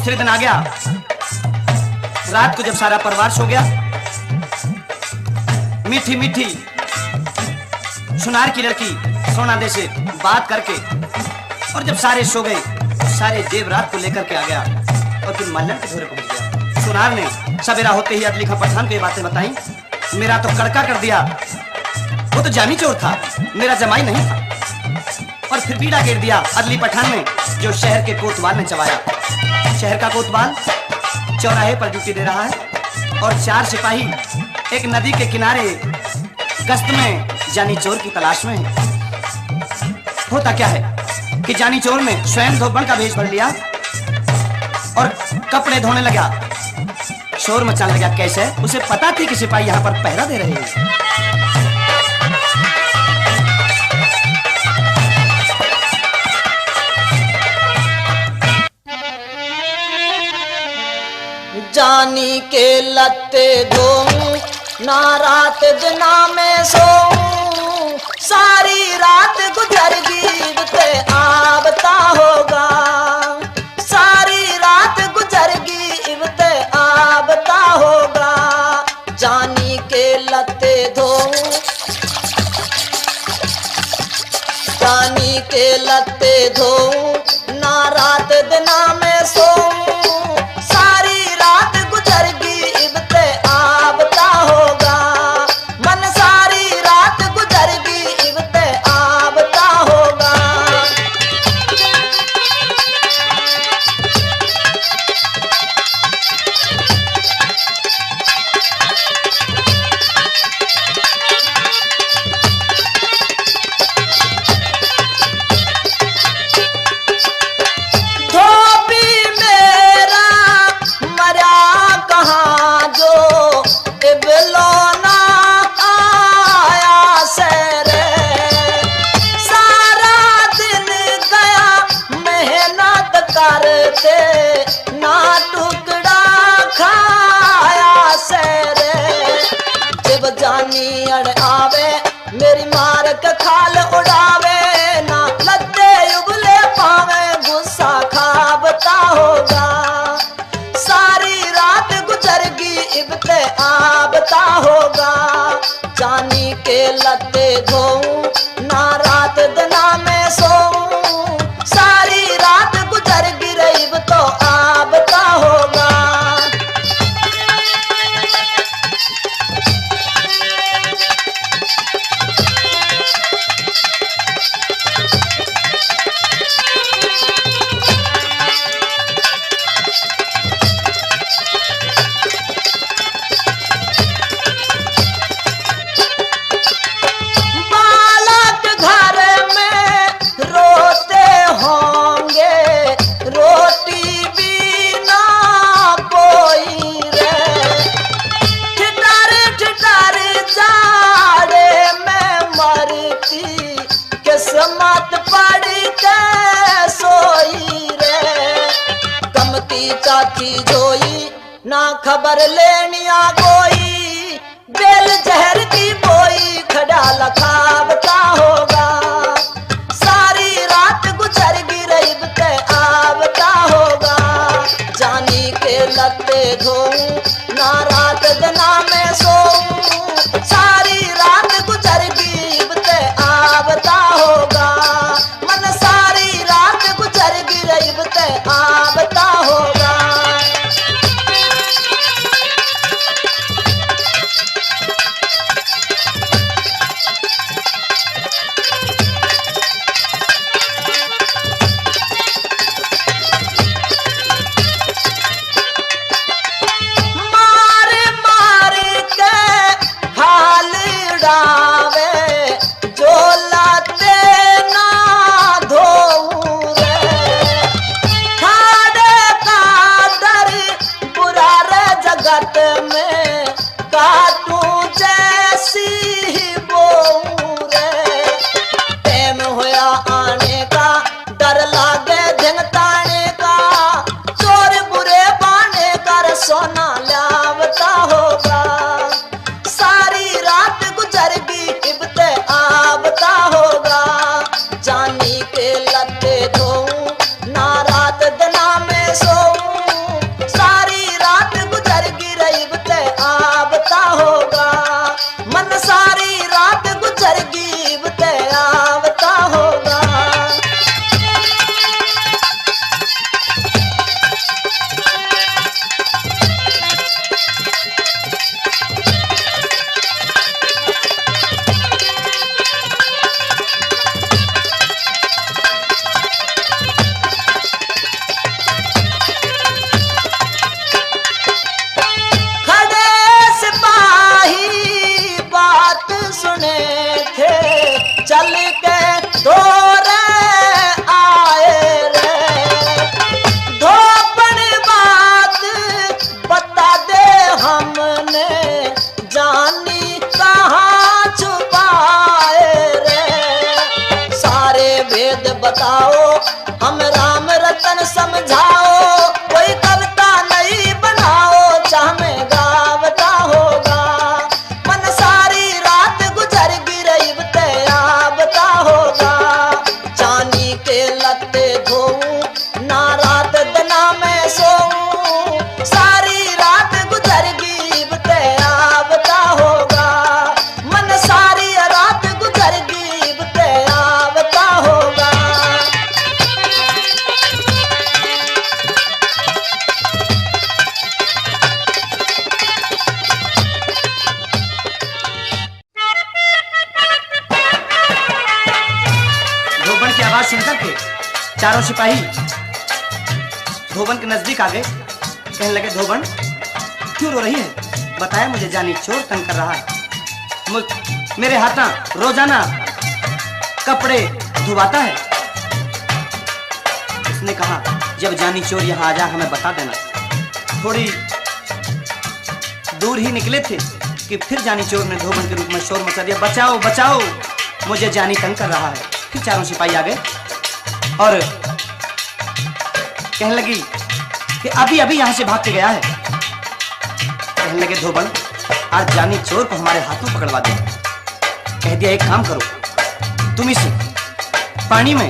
दूसरे दिन आ गया। रात को जब सारा परिवार सो गया, मीठी मीठी सुनार की लड़की सोना दे से बात करके, और जब सारे सो गए, सारे जेवरात को लेकर के आ गया और फिर मल्हर के घोड़े पहुंच गया। सुनार ने सवेरा होते ही अदली खां पठान को ये बातें बताई। मेरा तो कड़का कर दिया, वो तो जानी चोर था, मेरा जमाई नहीं था। और फिर बीड़ा गिर दिया अदली पठान ने, जो शहर के कोतवाल ने चबाया। शहर का कोतवाल चौराहे पर ड्यूटी दे रहा है और 4 सिपाही एक नदी के किनारे गश्त में जानी चोर की तलाश में है। होता क्या है कि जानी चोर ने स्वयं धोबन का भेष भर लिया और कपड़े धोने लगा। शोर मचाने लगा। कैसे? उसे पता थी कि सिपाही यहाँ पर पहरा दे रहे हैं। जानी के लत्ते धोऊं ना रात जना में सोऊं, सारी रात गुजर गई आवता होगा, सारी रात गुजर गई आवता होगा। जानी के लत्ते धोऊं, जानी के लत्ते धोऊं ना रात जना में सोऊं, सारी रात गुजर गई आवता होगा, मन सारी रात गुजर गई आवता होगा। ना टुकड़ा खाया से रे, जब जानी अड़ आवे मेरी मार के खाल उड़ावे, ना लद्दे उबले पावे गुस्सा खाबता होगा, सारी रात गुजर गई आवता होगा। जानी के लत्ते धोऊं ना रात दना में सोऊं, सारी रात गुजर गई तो आवता होगा। बालक घर में रोते होंगे, रोटी बिना कोई रे, ठिठार ठिठार जाड़े में मरती किस्मत पड़ के सोई रे। कमती चाची जोई ना खबर लेनिया कोई, बेल जहर की बोई खड़ा लखावता होगा, सारी रात गुजर गई आवता होगा। जानी के लत्ते धोऊं ना रात दना में सोऊं, सारी रात गुजर गई आवता होगा, मन सारी रात गुजर गई आवता होगा। में काटू जैसी बोऊ रे, टेम होया आने का डर लागे झंगताने का, चोर बुरे बाने कर सोना लावता होगा, सारी रात गुजर गई आवता होगा। जानी के लत्ते धोऊं ना रात दना में सोऊं, चल के दौरे आए रे। धोपन बात बता दे हमने जानी कहाँ छुपाए रे। सारे भेद बताओ हम राम रतन समझाओ, कोई कविता नहीं बनाओ चाह में गावता होगा। मन सारी रात गुजर गिरई ते आवता होगा। चांदी के लत्ते धोऊं ना रात दना में सोऊं, सारी रात गुजर गिरई ते आवता होगा। मन सारी रात गुजर गिरई ते आवता होगा। धोबन की आवाज सुनकर के चारों सिपाही धोबन के नजदीक आ गए। कहने लगे, धोबन क्यों रो रही है? बताया मुझे, जानी चोर तंग कर रहा है, मेरे हाथा रोजाना कपड़े धुबाता है। उसने कहा, जब जानी चोर यहाँ आ जा हमें बता देना। थोड़ी दूर ही निकले थे कि फिर जानी चोर ने धोबन के रूप में शोर मचा दिया, बचाओ बचाओ, मुझे जानी तंग कर रहा है। फिर चारों सिपाही आ गए और कहने लगी कि अभी अभी यहां से भाग के गया है। कहने लगे, धोबन आज जानी चोर को हमारे हाथों पकड़वा दे। कह दिया, एक काम करो, तुम इस पानी में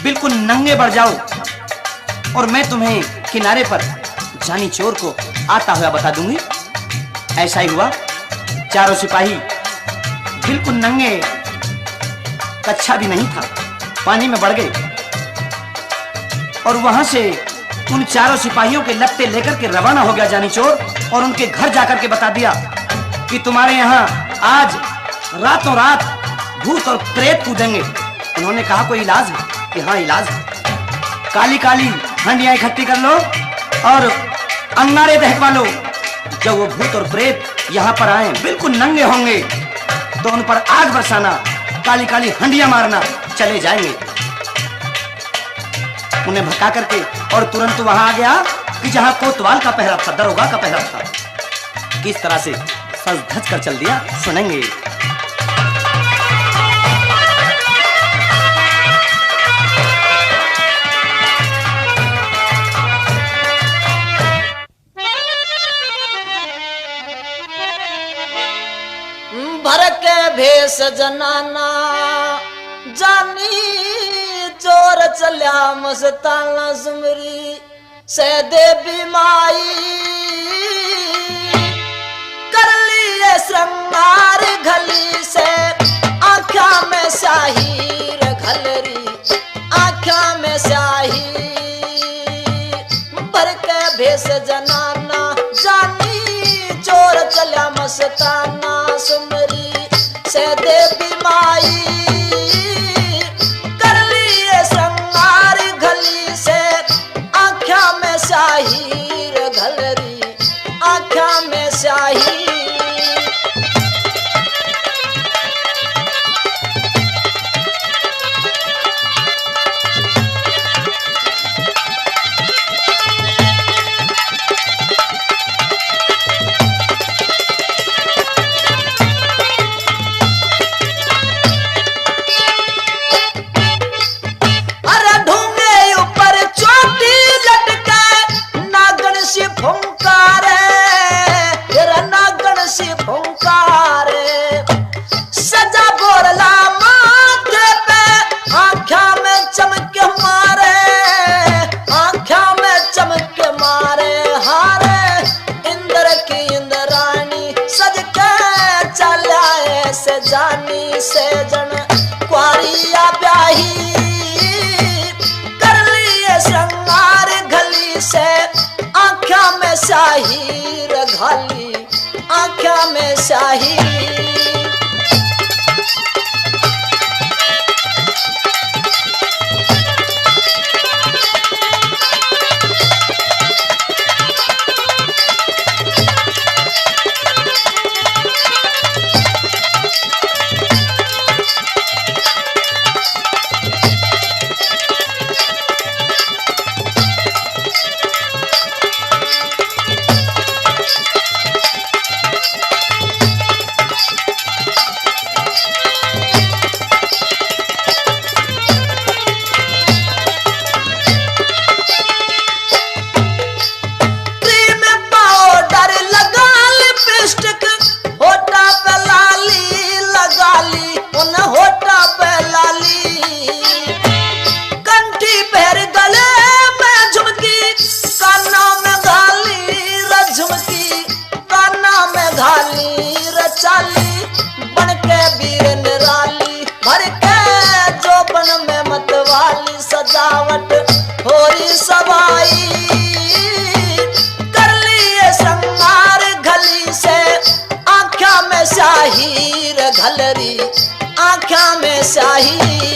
बिल्कुल नंगे बढ़ जाओ और मैं तुम्हें किनारे पर जानी चोर को आता हुआ बता दूंगी। ऐसा ही हुआ। चारों सिपाही बिल्कुल नंगे, कच्छा भी नहीं था, पानी में बढ़ गए और वहां से उन चारों सिपाहियों के लत्ते लेकर के रवाना हो गया जानी चोर और उनके घर जाकर के बता दिया कि तुम्हारे यहाँ आज रातों रात भूत और प्रेत कूदेंगे। उन्होंने कहा, कोई इलाज है? कि हाँ इलाज है। काली काली हंडियां इकट्ठी कर लो और अंगारे दहकवा लो। जब वो भूत और प्रेत यहाँ पर आए, बिल्कुल नंगे होंगे, तो उन पर आग बरसाना, काली काली हंडियां मारना, चले जाएंगे। उन्हें भगा करके और तुरंत वहां आ गया कि जहां कोतवाल का पहरा था, दरोगा का पहरा था। किस तरह से सज धज कर चल दिया, सुनेंगे। भर के भेष जनाना जानी चोर चल्या मस्ताना सुमरी से देवी माई कर लिए श्रृंगार घली से आँखा में शाही घलरी आँखा में शाही भर के भेष जनाना जानी चोर चल्या मस्ताना सुमरी से देवी माई कर लिए श्रृंगार घली से आँखा में शाही घलरी आँखा में शाही। जानी से जन क्वारिया ब्याही कर लिए श्रृंगार घली से आँखा में शाही घाली आँखा में शाही। स्याही रे घलरी आँखा में स्याही।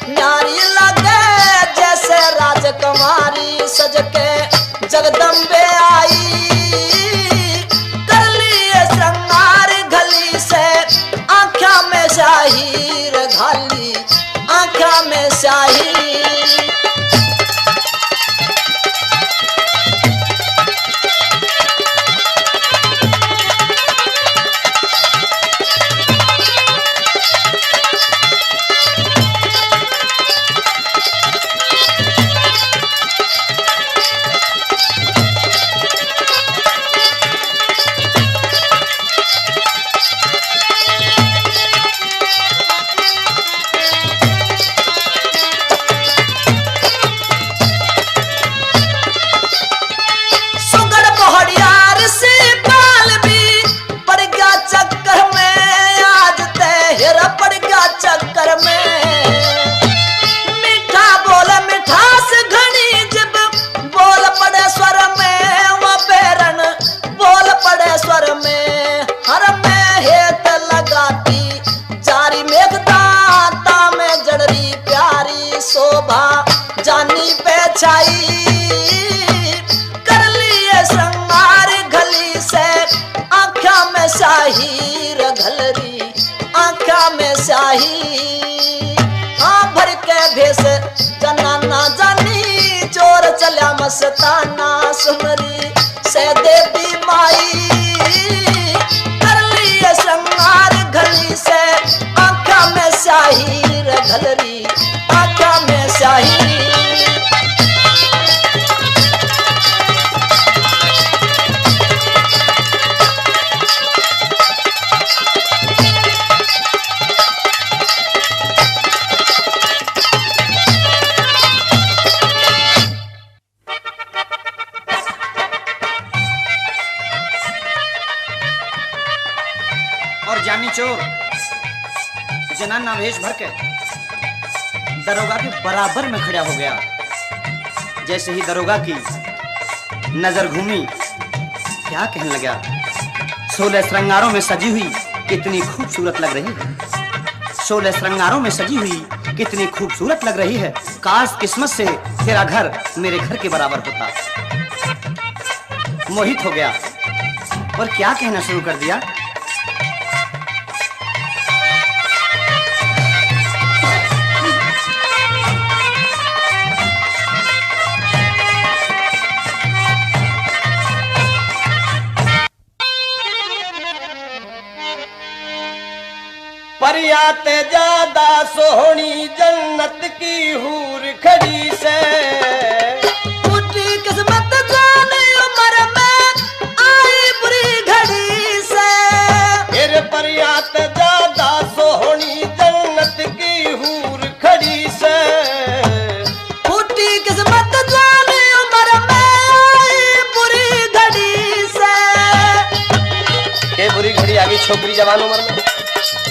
न्यारी लगे जैसे राजकुमारी सज के जगदम्बे आई, कर लिए श्रृंगार घली से आँखा में स्याही रे घाली आँखा में स्याही। जानी पे छाई, कर लिए श्रृंगार घली से आँखा में स्याही रे घलरी आँखा में स्याही। हाँ भर के भेष जनाना जानी चोर चल्या मस्ताना सुमरी से देवी माई, कर लिए श्रृंगार घली से आँखा में स्याही रे घलरी आँखा में स्याही। और जानी चोर जनाना वेश भर के दरोगा के बराबर में खड़ा हो गया। जैसे ही दरोगा की नजर घूमी, क्या कहने लगा, 16 श्रृंगारों में सजी हुई कितनी खूबसूरत लग रही है, 16 श्रृंगारों में सजी हुई कितनी खूबसूरत लग रही है। काश किस्मत से तेरा घर मेरे घर के बराबर होता। मोहित हो गया और क्या कहना शुरू कर दिया, परियाते ज्यादा सोहनी जन्नत की हूर खड़ी से, फूटी किस्मत जाने उम्र में आई बुरी घड़ी से। फिर परियाते ज्यादा सोहनी जन्नत की हूर खड़ी से, फूटी किस्मत जाने उम्र में आई बुरी घड़ी से। के बुरी घड़ी आ गई छोकरी जवान उम्र में,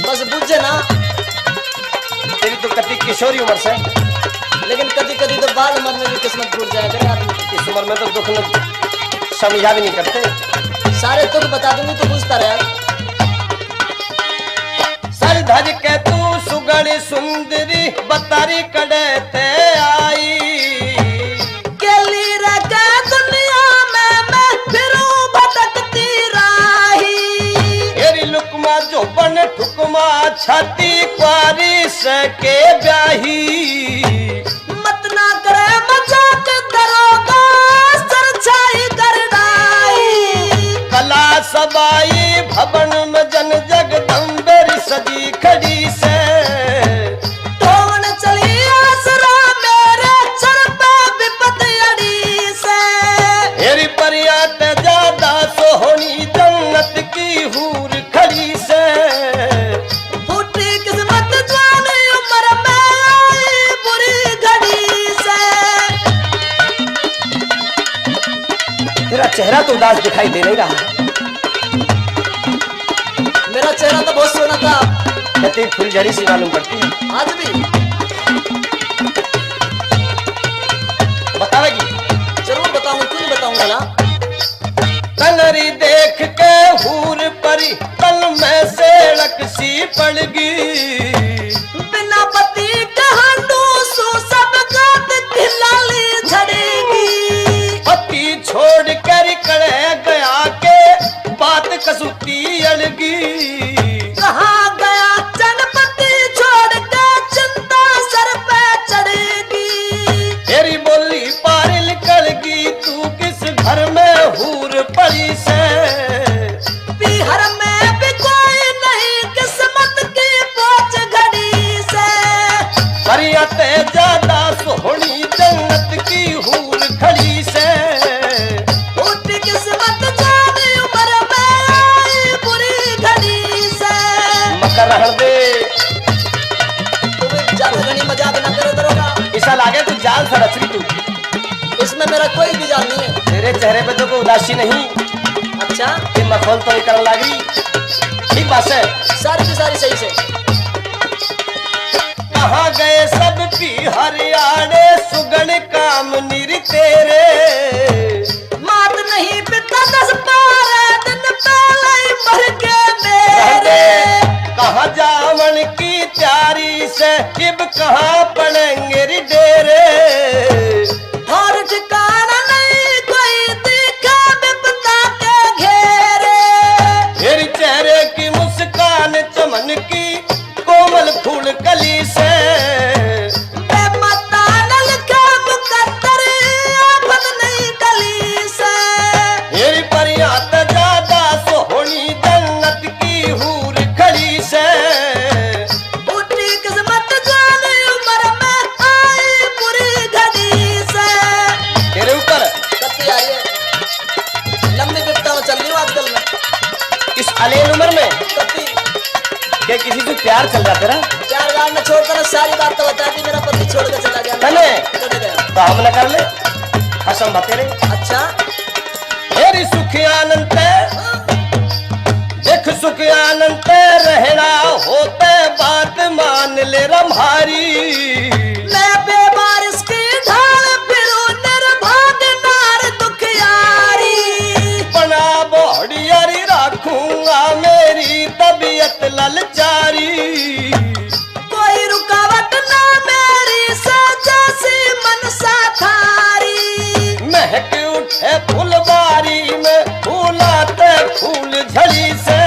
बस बुझे ना, तेरी तो कति किशोरी उम्र से, लेकिन कभी कभी तो बाल उम्र में भी किस्मत टूट जाया करे आदमी। इस उम्र में तो दुख न समझा भी नहीं करते। सारे दुख बता दूंगी तो पूछता रहे। सर धज के तू सुगड़ सुंदरी बतारी कड़ते आई, केली रखे दुनिया में मैं फिरूं भटकती राही। तेरी लुकमा जो बन ठुकमा छाती क्वारी सके ब्याही, मत ना करे मजाक दर तेरा चेहरा तो उदास दिखाई दे नहीं रहा। मेरा चेहरा तो बहुत सोना था, कहते फुलझड़ी सी मालूम पड़ती है। आज भी बतावेगी? जरूर बताऊंगा, क्यों नहीं बताऊंगा ना। कनरी देख के हूर परी तन में सेड़क सी पड़गी, बिना पति कहांडू सु सब गात खिलाली झड़ेगी। पति छोड़ कर कड़े गया के बात कसूती अड़गी, कहाँ गया जनपति छोड़ के चिंता सर पे चढ़ेगी। तेरी बोली पार निकलगी तू किस घर में हूर परी से, बिहार में भी कोई नहीं किस्मत की पोच घड़ी से। परियते ज्यादा सोहनी जन्नत की हूर खड़ी से, उठी किस्मत जानी उम्र में आई बुरी घड़ी से। मकर रहन दे तुम्हें ज्यादा घनी मजाक न करे दरोगा, इसा लागे तू जान सा रचरी तू। इसमें मेरा कोई भी जान नहीं है। तेरे चेहरे पे तो कोई उदासी नहीं, अच्छा, ये मखौल तो नहीं करने लगी। ठीक बात है। सारी की सारी सही से। कहाँ गए सब पी हरियाणे सुगन काम निर तेरे, मात नहीं पिता 10-12 दिन पहले ही मर गए मेरे। कहाँ जावन की तैयारी से किब कहाँ पड़ेंगे रे डेरे, और ठिकाना नहीं कोई दिखा विपदा के घेरे। तेरे चेहरे की मुस्कान चमन की कोमल फूल कली से, बेमता न लिखा मुकद्दर आफत नहीं गली से। तेरी परियात ज्यादा सोहनी जन्नत की हूर खड़ी से, उठी किस्मत जाने उम्र में आई बुरी घड़ी से। तेरे ऊपर कत्ती आ रही है, लंबी विपदा में चल रही हूँ आजकल में। इस अलेन उम्र में कत्ती क्या किसी से प्यार चल रहा तेरा? प्यार व्यार में छोड़कर ना सारी बात तो बताती, मेरा पति छोड़ के चला गया। कने? चले गया। तो हम न कर ले हसम बतेरे। अच्छा, तेरी सुख आनंद देख सुख आनंद रहना होते बात मान ले रम्हारी, मैं बेबारिश की ढाल फिरूं निर्भाग नार दुखियारी। बना बोड़ियारी राखूंगा मेरी तबीयत ललचारी, कोई रुकावट ना मेरी सजैसी मनसा थारी। महक उठे फुलबारी में फूलाते फूल झड़ी से,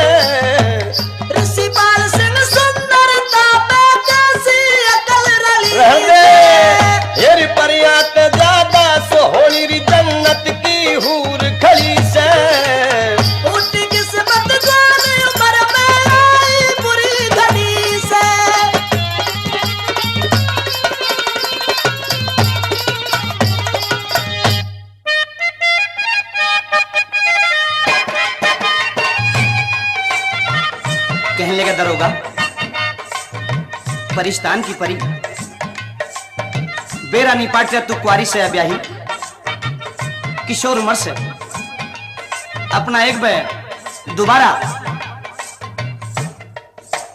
ऋषिपाल सिंह सुंदरता पे कैसी अकल रली रह दे से। तेरी परियात ज्यादा सोहनी री जन्नत की हूर खड़ी से, उठी किस्मत जाने उम्र में आई बुरी घड़ी से। कहने लगा दरोगा, परिस्तान की परी बेरा निपाट तू कुआरी से ब्याही किशोर उम्र से अपना एक बे दोबारा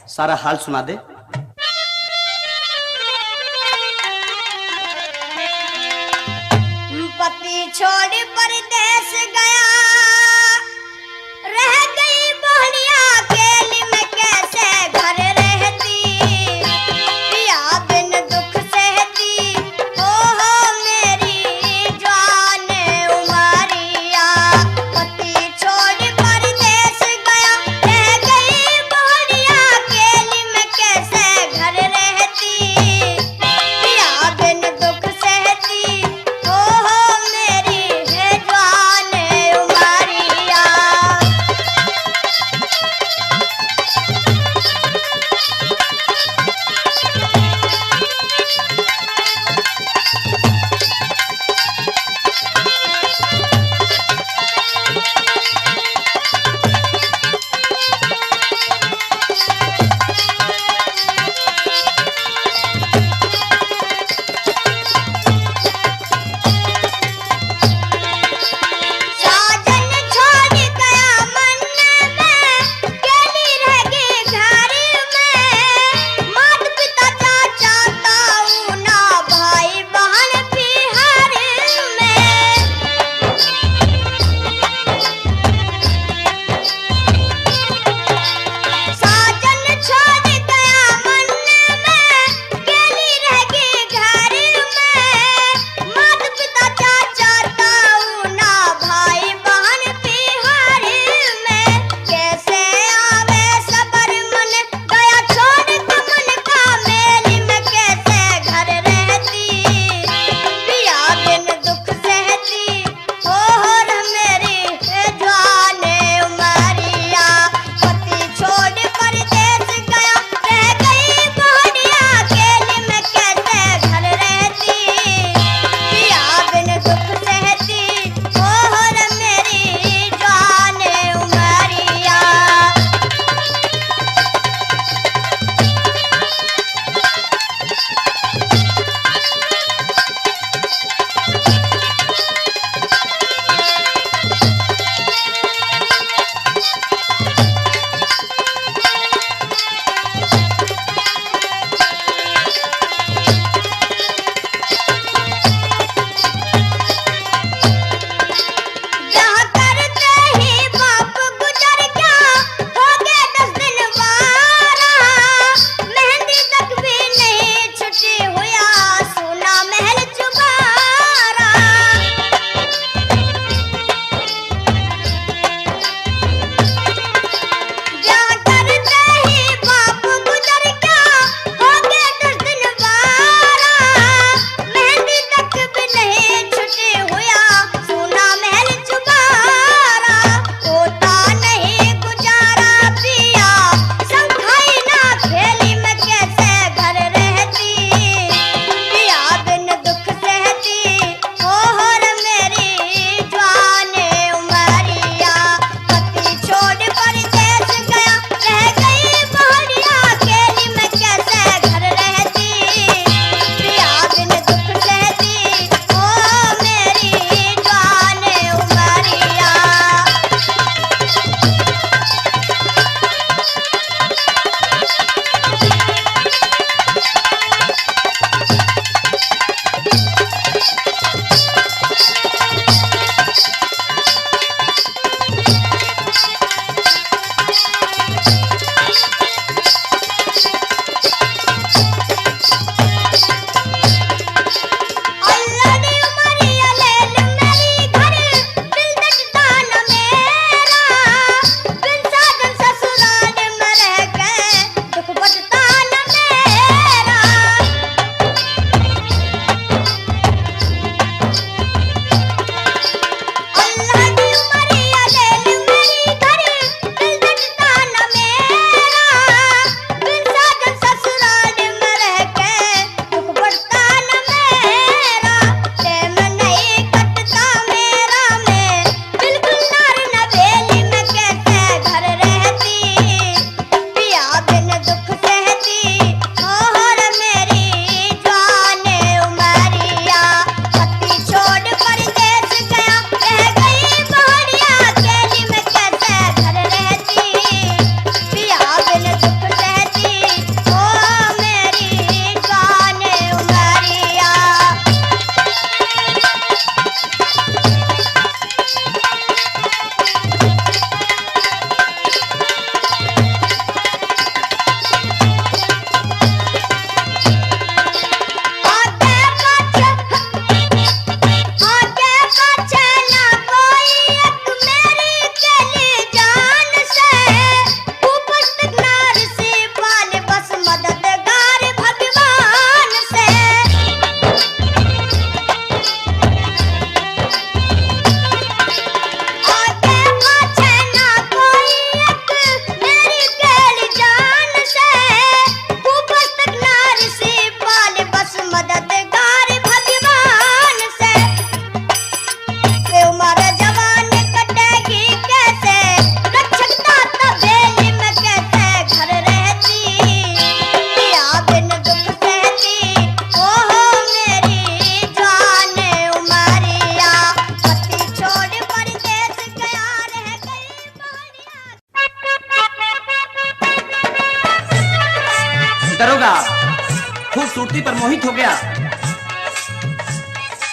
सारा हाल सुना दे। पति छोड़ परदेस गया, रह गई बहनिया अकेली में कैसे घर रहती, पिया बिन दुख सहती हो मेरी जान उमरिया। पति छोड़ परदेस गया, रह गई बहनिया अकेली में कैसे घर रहती, पिया बिन दुख सहती हो मेरी है जान उमरिया।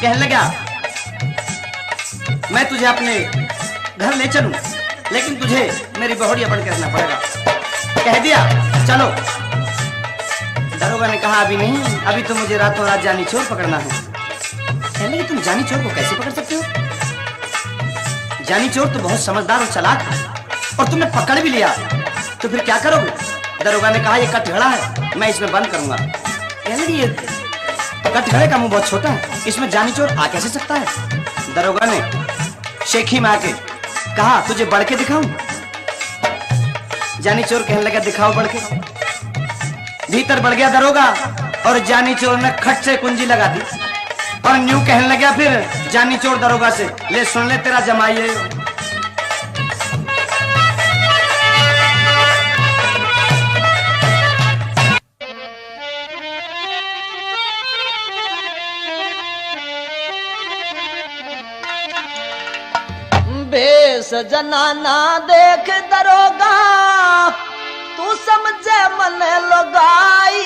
कहने लगा मैं तुझे अपने घर ले चलूं, लेकिन तुझे मेरी बहुड़िया बन के रहना पड़ेगा। कह दिया चलो। दरोगा ने कहा अभी नहीं, अभी तो मुझे रातों रात जानी चोर पकड़ना है। कहने लगे तुम जानी चोर को कैसे पकड़ सकते हो? जानी चोर तो बहुत समझदार और चालाक है, और तुमने पकड़ भी लिया, तो फिर क्या करोगे? दरोगा ने कहा ये कटघड़ा है, मैं इसमें बंद करूंगा। कहने लगे ये कटघड़े का मुंह बहुत छोटा है, इसमें जानी चोर आ कैसे सकता है? दरोगा ने शेखी में आके कहा तुझे बढ़ के दिखाऊं? जानी चोर कहने लगा दिखाओ बढ़ के। भीतर बढ़ गया दरोगा और जानी चोर ने खट से कुंजी लगा दी और न्यू कहने लगा फिर जानी चोर दरोगा से, ले सुन ले तेरा जमाई है। बेस जनाना देख दरोगा, तू समझे मन लगाई,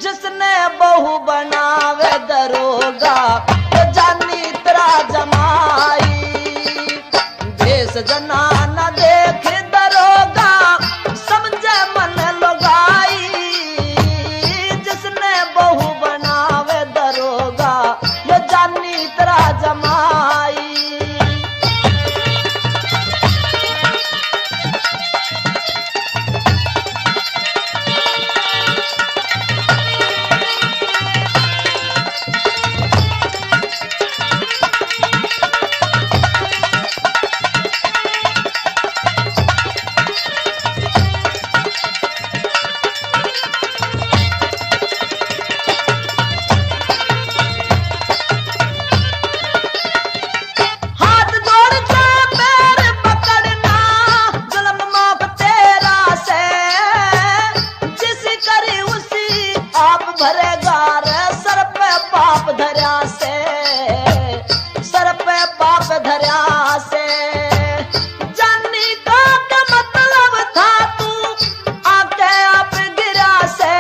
जिसने बहू बनावे दरोगा तो जानी तेरा जमाई। बेस जनाना देख दरोगा, समझे मन लगाई, जिसने बहू बनावे दरोगा ये जानी तेरा जमाई। भरेगा रे सर पे पाप धरिया से, सर पे पाप धरिया से। जानी का क्या मतलब था तू आके आप गिरा से,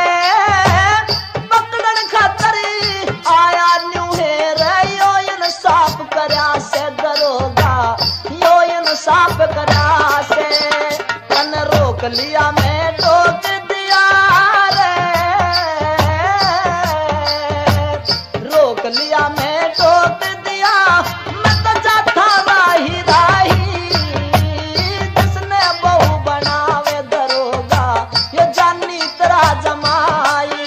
पकड़न खातरी आया न्यू है रे यो इंसाफ करया से दरोगा, यो इंसाफ करया से। कन रोक लिया मैं टोक दिया लिया मैं टोक दिया, मैं तो जाता राही राही, जिसने बहू बनावे दरोगा ये जानी तेरा जमाई।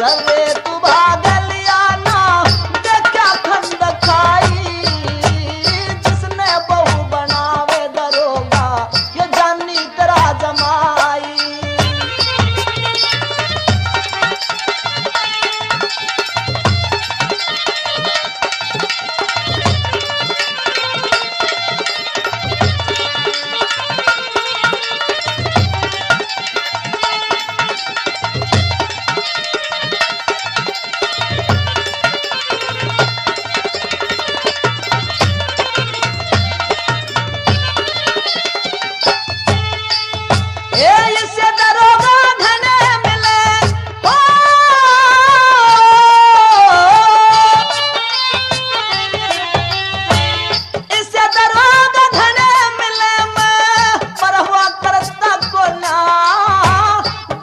सरे तू भागलिया ना देखा खंड खाई जिसने बहू बनावे दरोगा ये जानी तेरा जमाई इससे दरोगा घने मिले हो इससे दरोगा घने मिले मैं पर हुआ करता को ना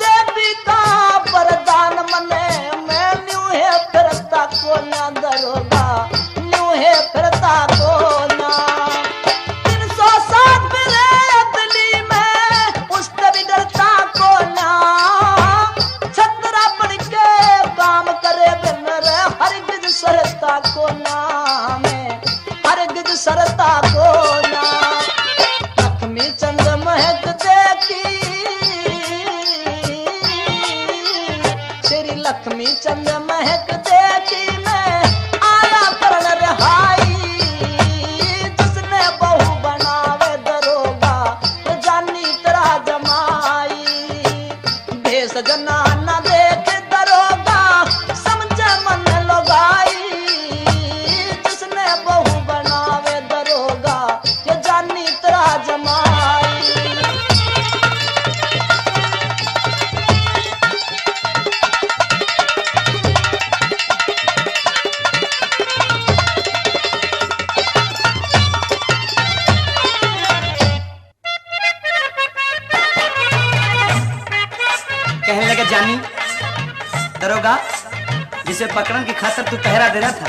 देवी का वरदान मने मैं न्यू है फिरता को ना दरोगा न्यू है फिरता को ना 307 मिले दिल्ली में उससे भी डरता को ना छतरा पड़ के काम करे बिन रे हरगिज सरता को ना मैं हरगिज सरता को ना लक्ष्मी चंद महक देखी श्री लक्ष्मी चंद महक देखी मैं आया करण रिहाई जिसने बहू बनावे दरोगा तो जानी तेरा जमाई भेष जना न देख दरोगा समझे मन लगाई जिसने बहू बनावे दरोगा ये जानी तेरा जमाई कहने लगे जानी दरोगा जिसे पकड़न की खातिर तू पहरा दे रहा था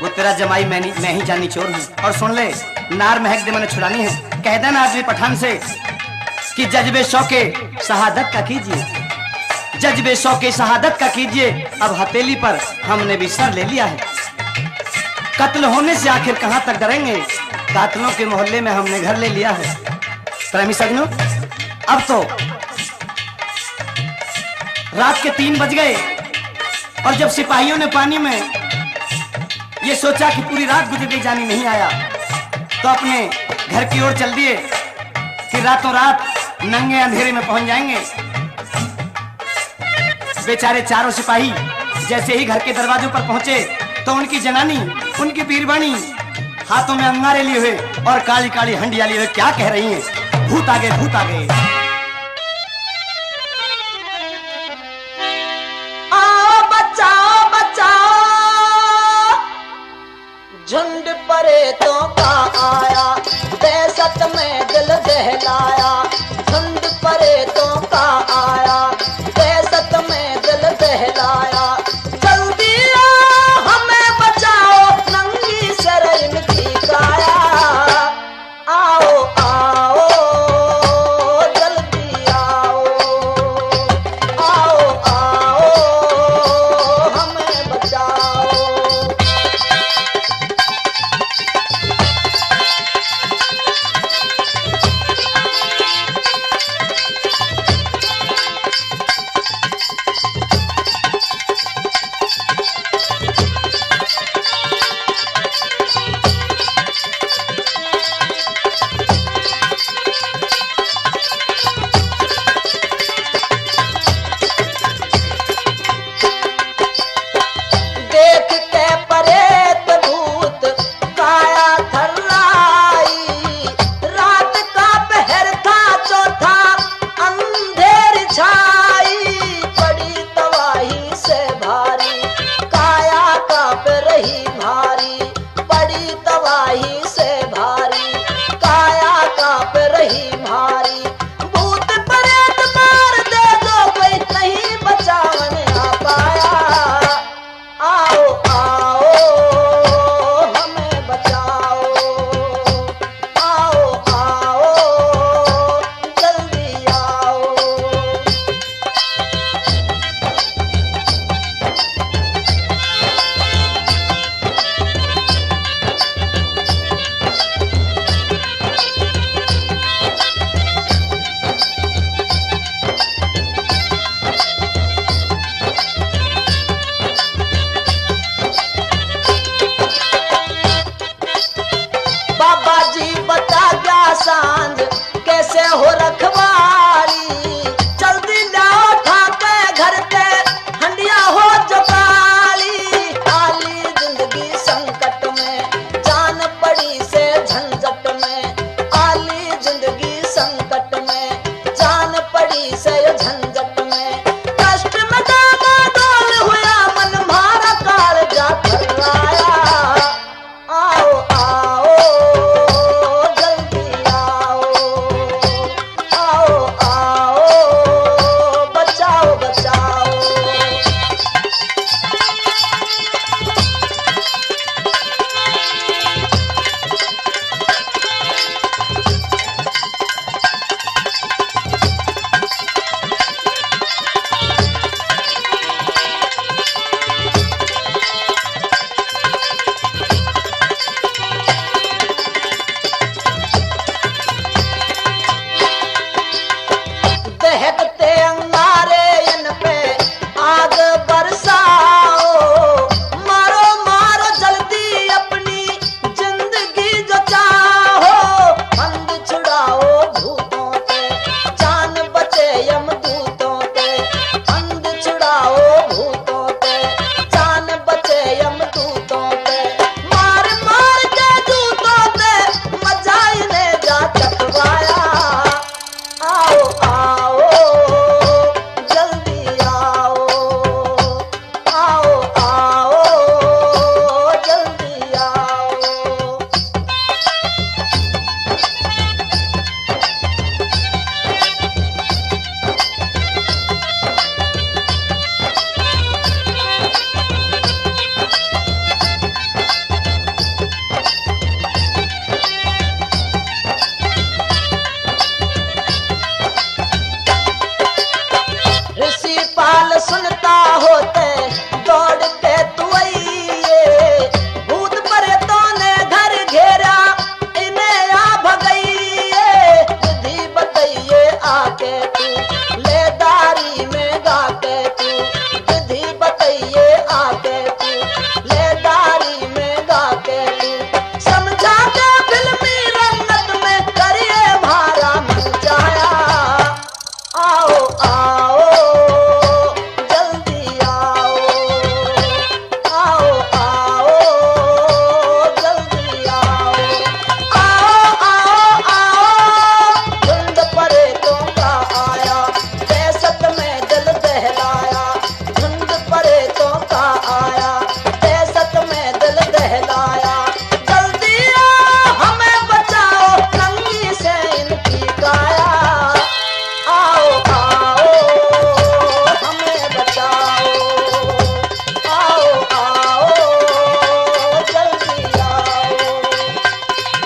वो तेरा जमाई मैं ही जानी चोर हूँ। और सुन ले नार महक दे मैंने छुड़ानी है। कह देना आदमी पठान से कि जज्बे शौके शहादत का कीजिए जज्बे शौके शहादत का कीजिए। अब हथेली पर हमने भी सर ले लिया है। कत्ल होने से आखिर कहां तक डरेंगे। कातलों के मोहल्ले में हमने घर ले लिया है। प्रेमी सजनों अब तो रात के 3 बज गए और जब सिपाहियों ने पानी में ये सोचा कि पूरी रात गुजर गई जानी नहीं आया तो अपने घर की ओर चल दिए कि रातों रात नंगे अंधेरे में पहुंच जाएंगे। बेचारे चारों सिपाही जैसे ही घर के दरवाजों पर पहुंचे तो उनकी जनानी उनकी बीरबानी हाथों में अंगारे लिए हुए और काली काली हंडिया लिए हुए क्या कह रही हैं, भूत आ गए भूत आ गए। झुंड परे तो का आया दहशत में दिल दहलाया झुंड परे तो का आया दहशत में दिल दहलाया जल्दी आओ हमें बचाओ नंगी शरण की काया आओ आओ जल्दी आओ आओ आओ हमें बचाओ। आके तू लेदारी में गाके तू विधि बतइए आके तू लेदारी में गाके तू समझा के फिल्मी रंगत में करिए भारा मन जाया आओ आओ जल्दी आओ आओ आओ जल्दी आओ आओ आओ आओ झुंड परेतों का आया दहशत में दिल दहलाया झुंड परेतों का आया दहशत में दिल दहलाया जल्दी आओ हमें बचाओ नंगी से इनकी काया आओ आओ हमें बचाओ आओ आओ जल्दी आओ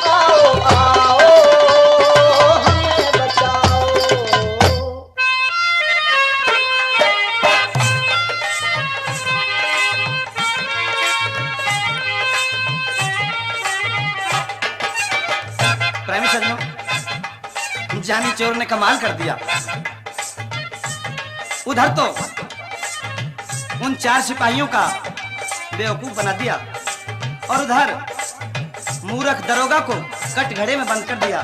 आओ आओ हमें बचाओ। प्रेमी सज्जनों, जानी चोर ने कमाल कर दिया। उधर तो उन 4 सिपाहियों का बेवकूफ बना दिया और उधर मूर्ख दरोगा को कटघरे में बंद कर दिया।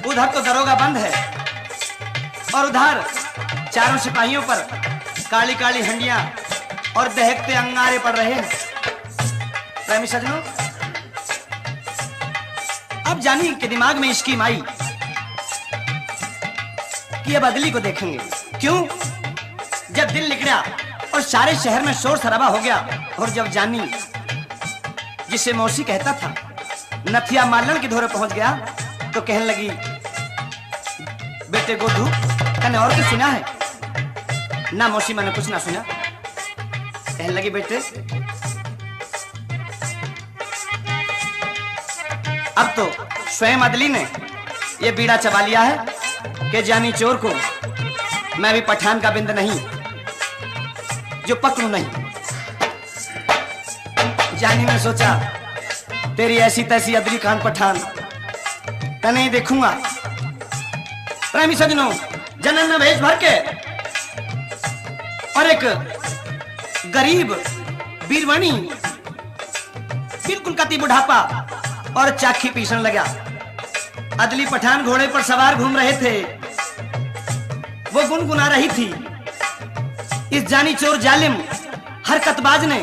उधर तो दरोगा बंद है और उधर चारों सिपाहियों पर काली काली हंडियां और दहकते अंगारे पड़ रहे हैं। प्रेमी सज्जनों, अब जानी के दिमाग में स्कीम आई कि अब अगली को देखेंगे। क्यों? जब दिल निकला और सारे शहर में शोर शराबा हो गया और जब जानी जिसे मौसी कहता था नथिया मालन के धोरे पहुंच गया तो कहने लगी, बेटे गोधू तने और कुछ सुना है? ना मौसी, मैंने कुछ ना सुना। कहने लगी, बेटे अब तो स्वयं अदली ने ये बीड़ा चबा लिया है कि जानी चोर को मैं भी पठान का बिंद नहीं जो पकड़ू नहीं। जानी ने सोचा, तेरी ऐसी तैसी अदली खान पठान मैं नहीं देखूंगा। प्रेमी सज्जनों, जनन में भेज भर के और एक गरीब बीरवानी बिल्कुल कति बुढ़ापा और चाखी पीसन लगा। अदली पठान घोड़े पर सवार घूम रहे थे। वो गुनगुना रही थी, इस जानी चोर जालिम हरकतबाज ने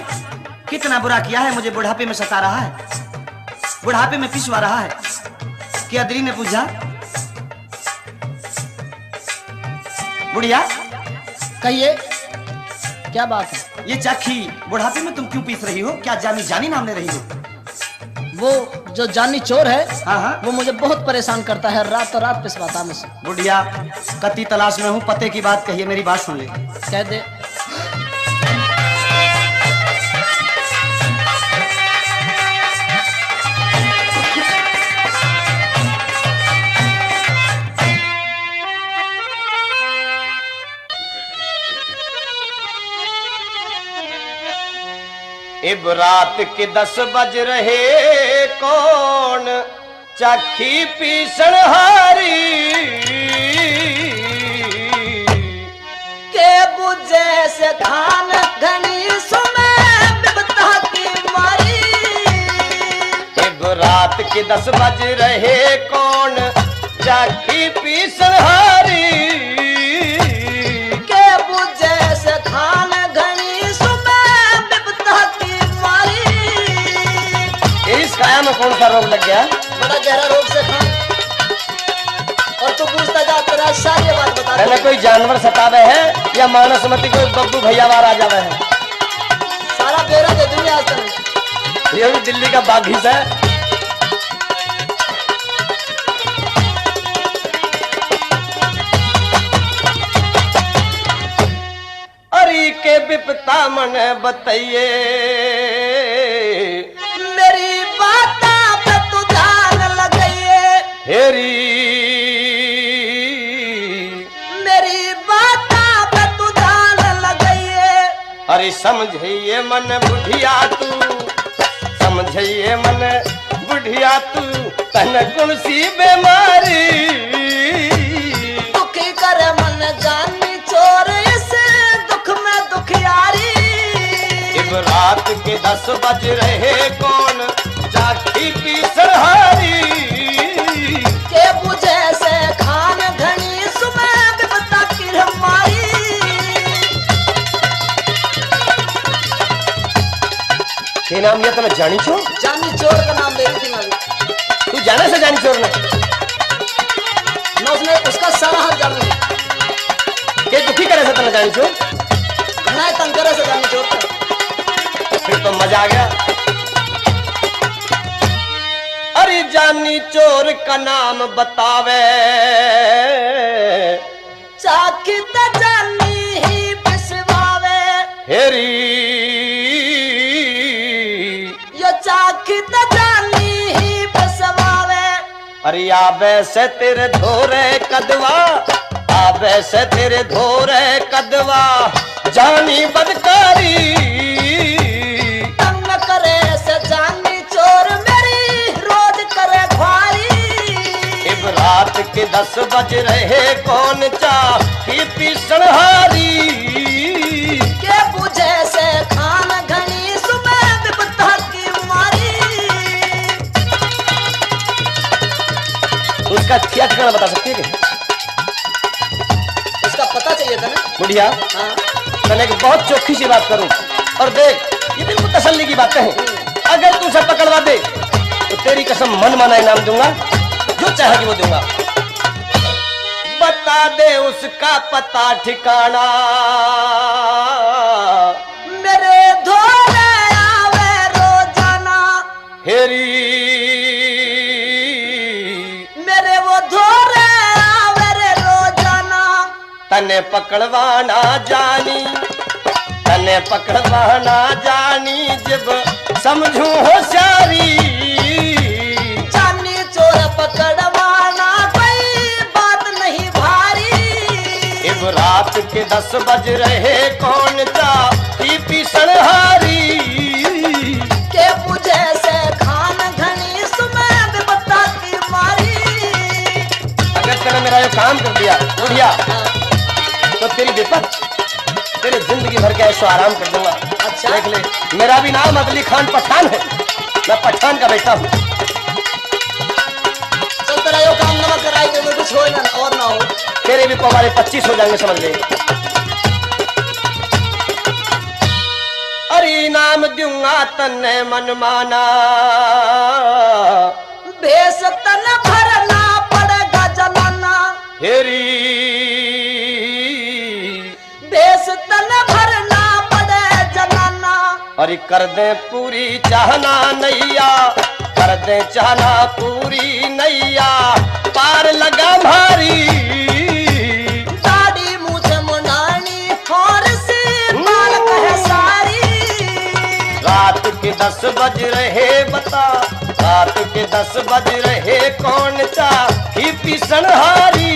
कितना बुरा किया है, मुझे बुढ़ापे में सता रहा है, बुढ़ापे में पिसवा रहा है। कि अदली ने पूछा, बुढ़िया कहिए क्या बात है? ये चाखी बुढ़ापे में तुम क्यों पीस रही हो? क्या जानी जानी नाम ले रही हो? वो जो जानी चोर है, हाँ हाँ, वो मुझे बहुत परेशान करता है, रात रात पिसवाता है मुझसे। बुढ़िया कति तलाश में हूँ, पते की बात कहिए, मेरी बात सुन ले। कह दे। इब रात के 10 बज रहे, कौन चाखी पीसण हारी के बुझे से खान घनी सुने बिपता की मारी। इब रात के 10 बज रहे, कौन चाखी पीसण हारी के बुझे से खान घनी सुने बिपता की मारी। इस काया में कौन सा रोग लग गया? बड़ा गहरा रोग से खान। और तू पूछता जा, तेरा सारी बात बता। मैंने कोई जानवर सतावे है या मानसमती कोई बब्बू भैया वार आ जावे है? सारा बेरा दे दुनिया आज तक। ये भी दिल्ली का बाघीस है। अरे के बिपता मन बताइए, मेरी बात पे तू ध्यान लगाइए। हेरी मेरी बात पे तू ध्यान लगाइए। अरे समझिए मन बुढ़िया तू, समझिए मन बुढ़िया तू, तन कौन सी बीमारी रात के 10 बज रहे कौन चाखी पीसरहारी। के बुझे से खान घनी सुमे बिपता की हमारी। के नाम लिया तूने जानी चोर? जानी चोर का नाम ले रही थी मैं। तू जाने से जानी चोर ने? मैं उसने उसका सारा हाथ जान ली। के दुखी करे से तूने जानी चोर? नहीं तंग करे से जानी चोर का। फिर तो मजा आ गया। अरे जानी चोर का नाम बतावे चाकी त जानी ही पिसवावे। हेरी यो चाकी त जानी ही पिसवावे। अरे आबे से तेरे धोरे कदवा, आबे से तेरे धोरे कदवा जानी बदकारी। तंग करे से जानी चोर मेरी रोज करे ख्वारी। इब रात के 10 बज रहे कौन चाखी पीसनहारी। के बुझे से खान घनी सुमे बिपता की मारी। उसका थिया ठिकाना बता सकती है? उसका पता चाहिए था ना। बुढ़िया हाँ। मैंने एक बहुत चौखी सी बात करूं और देख ये बिल्कुल तसल्ली की बातें हैं। अगर तू उसे पकड़वा दे तो तेरी कसम मन माना इनाम दूंगा, जो चाहेगी वो दूंगा। बता दे उसका पता ठिकाना मेरे धोरे आवे रोजाना। हेरी मेरे वो धोरे आवे रे रोजाना। तने पकड़वाना जानी, तने पकड़वाना जानी जब समझू होशियारी। जानी चोर पकड़वाना कोई बात नहीं भारी। इब रात के 10 बज रहे कौन चाखी पीसनहारी। के बुझे से खान घनी सुमे बिपता की मारी। अगर तेने मेरा ये काम कर दिया बुढ़िया तो तेरी विपत, तेरी जिंदगी भर के ऐशो आराम कर दूंगा। अच्छा। देख ले मेरा भी नाम अदली खान पठान है, मैं पठान का बेटा हूँ। चल तेरा यो काम नमक कराई के कुछ हो ना और ना हो। तेरे भी हमारे 25 हो जाएंगे समझ ले। अरे नाम दूंगा तन्ने मन माना। भेष तन भरना पड़ेगा जनाना। हेरी भेष तन भरना पड़े जनाना। अरे कर दे पूरी चाहना नैया, कर दे चाहना पूरी नैया पार लगा भारी। दाढ़ी मूछ मुंडानी और सी बाल कहे सारी। रात के 10 बज रहे बता, रात के 10 बज रहे कौन चाखी पीसनहारी।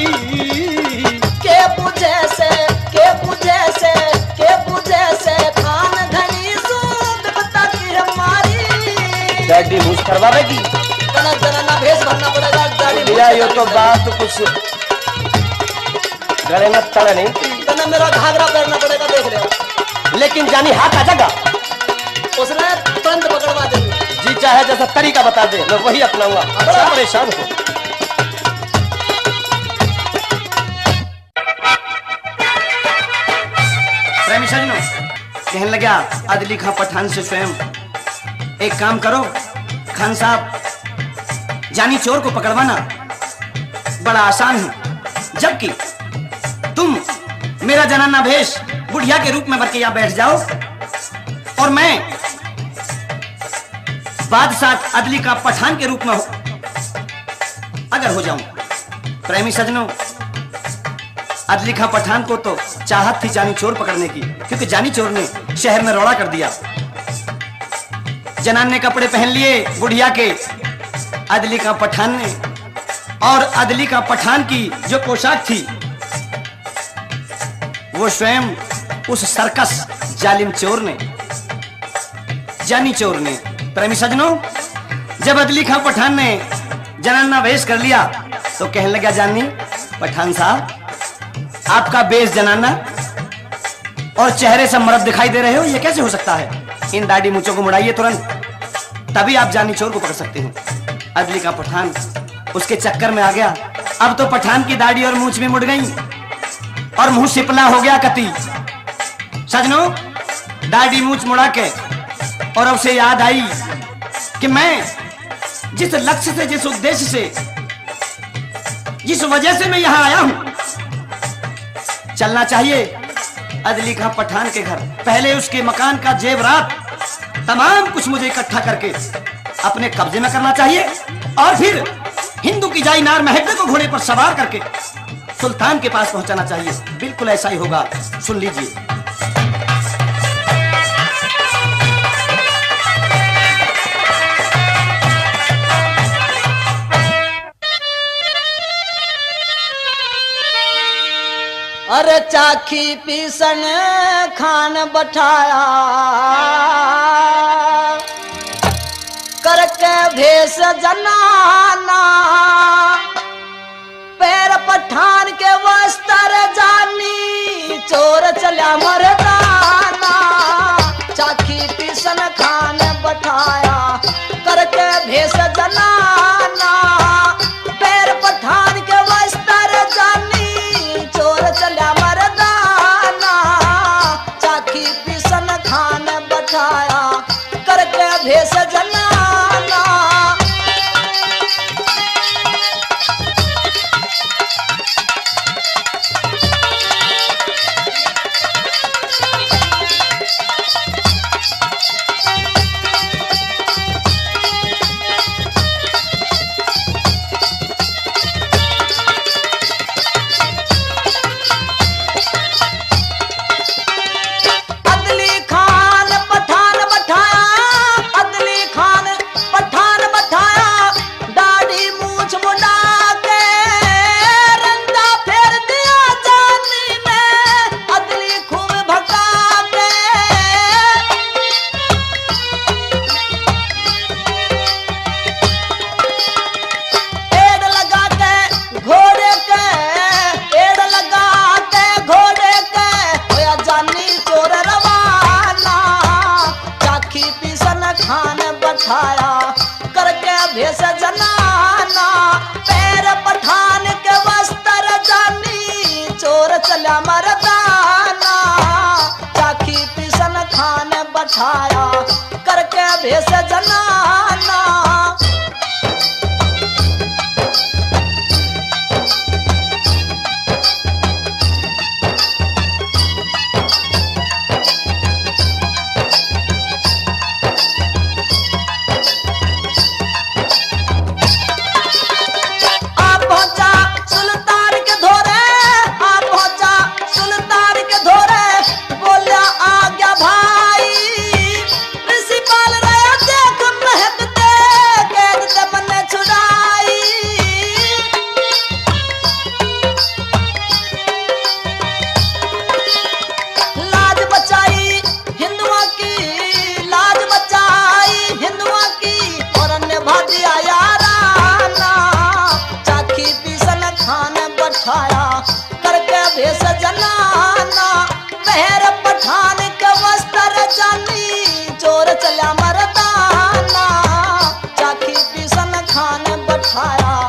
के बुझे से के बुझे से के बुझे से खान घनी सूद बिपता की हमारी। डैडी मूछ करवाएगी तना जनाना भेष भरना पड़ेगा। दाढ़ी भैया ये तो बात कुछ गले में तड़ नहीं। तना मेरा घाघरा पहनना पड़ेगा देख ले। लेकिन जानी हाथ आ जाएगा, उसने तुरंत पकड़वा देंगे। जी चाहे जैसा तरीका बता दे मैं वही अपनाऊंगा। बड़ा परेशान हूँ। प्रेमी सजनों, कहने लगा अदली खां पठान से स्वयं, एक काम करो खान साहब, जानी चोर को पकड़वाना बड़ा आसान है। जबकि तुम मेरा जनाना भेष बुढ़िया के रूप में बरके यहाँ बैठ जाओ और मैं बादशाह अदली का पठान के रूप में अगर हो जाऊं। प्रेमी सजनों, अदली खां पठान को तो चाहत थी जानी चोर पकड़ने की, क्योंकि जानी चोर ने शहर में रौला कर दिया। जनान ने कपड़े पहन लिए बुढ़िया के, अदली खां पठान ने, और अदली खां पठान की जो पोशाक थी वो स्वयं उस सर्कस जालिम चोर ने, जानी चोर ने। प्रेमी सजनों, जब अदली खां पठान ने जनाना वेश कर लिया तो कहने लगा जानी पठान साहब, आपका बेस जनाना और चेहरे से मर्द दिखाई दे रहे हो, ये कैसे हो सकता है? इन दाढ़ी मूंछों को मुड़ाइए तुरंत, तभी आप जानी चोर को पकड़ सकते हो। अदली का पठान उसके चक्कर में आ गया। अब तो पठान की दाढ़ी और मूंछ भी मुड़ गई और मुंह सिपला हो गया कति। सजनों, दाढ़ी मूंछ मुड़ा के और अब से याद आई कि मैं जिस लक्ष्य से, जिस उद्देश्य से, जिस वजह से मैं यहां आया हूं, चलना चाहिए अदली खां पठान के घर। पहले उसके मकान का जेवरात तमाम कुछ मुझे इकट्ठा करके अपने कब्जे में करना चाहिए और फिर हिंदू की जाई नार महबे को घोड़े पर सवार करके सुल्तान के पास पहुंचाना चाहिए। बिल्कुल ऐसा ही होगा, सुन लीजिए। अरे चाखी पीसन खान बठाया, करके भेष जनाना, पैर पठान के वस्त्र जानी, चोर चला मरदाना। चाखी पीसन खान बठाया, करके भेष जनाना, पैर पठान के वस्त्र जानी, चोर चला मरदाना। चाखी पीसन खान बठाया, करके भेष जनाना। करके भेष जनाना, पैर पठान के वस्त्र जानी, चोर चला मरदाना। चाखी पीसन खान बठाया, करके भेष जनाना। करके भेष जनाना, पैर पठान के वस्त्र जानी, चोर चला मरदाना। चाखी पीसन खान बठाया,